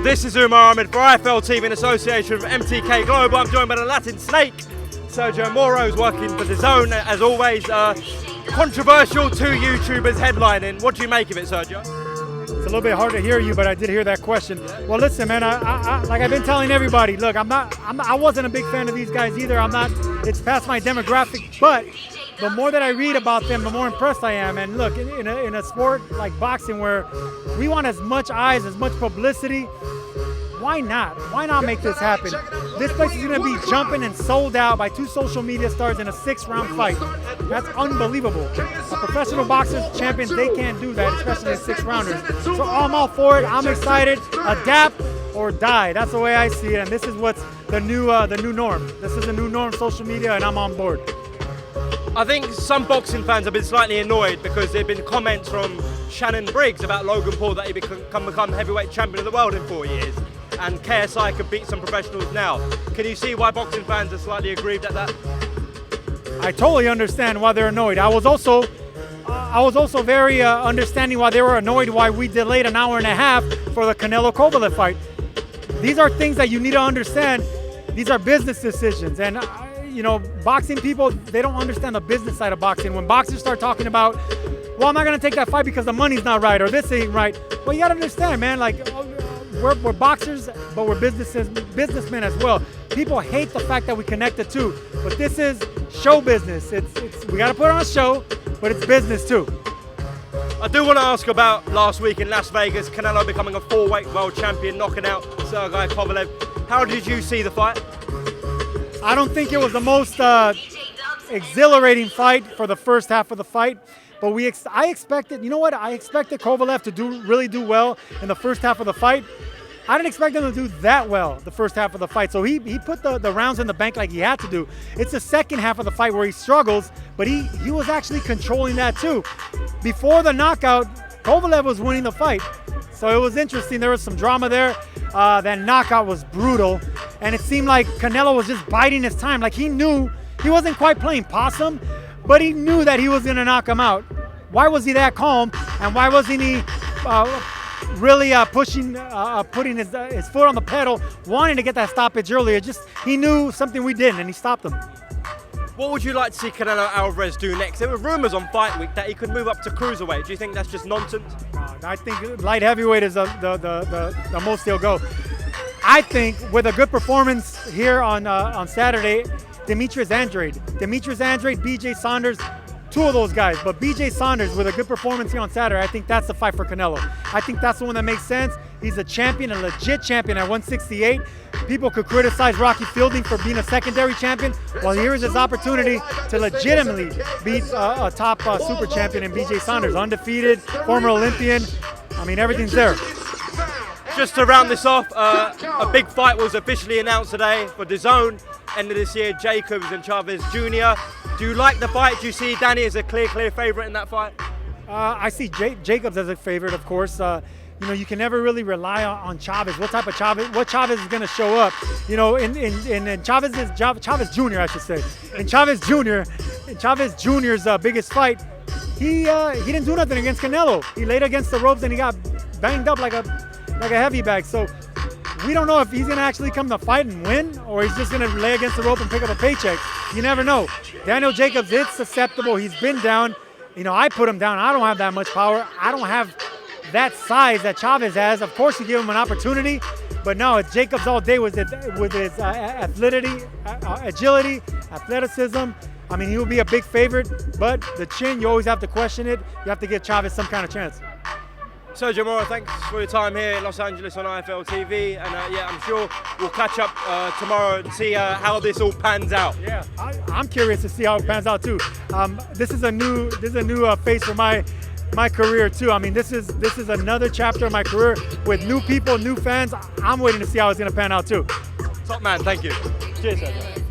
This is UMAR AHMED for IFL TV in association with MTK Global. I'm joined by the Latin Snake, Sergio Mora, who's working for the Zone, as always. Controversial, two YouTubers headlining. What do you make of it, Sergio? It's a little bit hard to hear you, but I did hear that question. Well, listen, man, like I've been telling everybody, look, I wasn't a big fan of these guys either. It's past my demographic, but the more that I read about them, the more impressed I am. And look, in a sport like boxing where we want as much eyes, as much publicity, why not? Why not make this happen? This place is going to be jumping and sold out by two social media stars in a 6-round fight. That's unbelievable. A professional boxers, champions, they can't do that, especially in 6-rounders. So I'm all for it. I'm excited. Adapt or die. That's the way I see it. And this is what's the new norm. This is the new norm, social media, and I'm on board. I think some boxing fans have been slightly annoyed because there have been comments from Shannon Briggs about Logan Paul that he can become heavyweight champion of the world in 4 years. And KSI could beat some professionals now. Can you see why boxing fans are slightly aggrieved at that? I totally understand why they're annoyed. I was also very understanding why they were annoyed why we delayed an hour and a half for the Canelo-Kovalev fight. These are things that you need to understand. These are business decisions. And boxing people, they don't understand the business side of boxing. When boxers start talking about, well, I'm not going to take that fight because the money's not right or this ain't right. Well, you got to understand, man, like, we're boxers, but we're businessmen as well. People hate the fact that we connect the two, but this is show business. We got to put on a show, but it's business too. I do want to ask about last week in Las Vegas, Canelo becoming a 4-weight world champion, knocking out Sergio Kovalev. How did you see the fight? I don't think it was the most exhilarating fight for the first half of the fight. But I expected Kovalev to really do well in the first half of the fight. I didn't expect him to do that well the first half of the fight. So he put the rounds in the bank like he had to do. It's the second half of the fight where he struggles, but he was actually controlling that too. Before the knockout, Kovalev was winning the fight. So it was interesting. There was some drama there. That knockout was brutal. And it seemed like Canelo was just biding his time. Like he knew he wasn't quite playing possum, but he knew that he was going to knock him out. Why was he that calm? And why wasn't he really putting his foot on the pedal, wanting to get that stoppage earlier? He knew something we didn't, and he stopped him. What would you like to see Canelo Alvarez do next? There were rumors on Fight Week that he could move up to cruiserweight. Do you think that's just nonsense? I think light heavyweight is the most he'll go. I think with a good performance here on Saturday, Demetrius Andrade, BJ Saunders, two of those guys. But BJ Saunders with a good performance here on Saturday, I think that's the fight for Canelo. I think that's the one that makes sense. He's a champion, a legit champion at 168. People could criticize Rocky Fielding for being a secondary champion. Well, here is his opportunity to legitimately beat a top super champion in BJ Saunders. Undefeated, former Olympian. I mean, everything's there. Just to round this off, a big fight was officially announced today for the Zone. End of this year, Jacobs-Chavez Jr. Do you like the fight? Do you see Danny as a clear favorite in that fight? I see Jacobs as a favorite, of course. You can never really rely on Chavez. What Chavez is going to show up? In Chavez Jr., I should say. In Chavez Jr.'s biggest fight, he didn't do nothing against Canelo. He laid against the ropes and he got banged up like a heavy bag. So we don't know if he's going to actually come to fight and win, or he's just going to lay against the rope and pick up a paycheck. You never know. Daniel Jacobs is susceptible. He's been down. I put him down. I don't have that much power. I don't have that size that Chavez has. Of course, you give him an opportunity, but no, it's Jacobs all day with his agility, athleticism. I mean, he will be a big favorite, but the chin, you always have to question it. You have to give Chavez some kind of chance. Sergio Mora, thanks for your time here in Los Angeles on IFL TV, and I'm sure we'll catch up tomorrow and see how this all pans out. Yeah, I'm curious to see how it pans out too. This is a new phase for my career too. I mean, this is another chapter of my career with new people, new fans. I'm waiting to see how it's going to pan out too. Top man, thank you. Cheers, Sergio.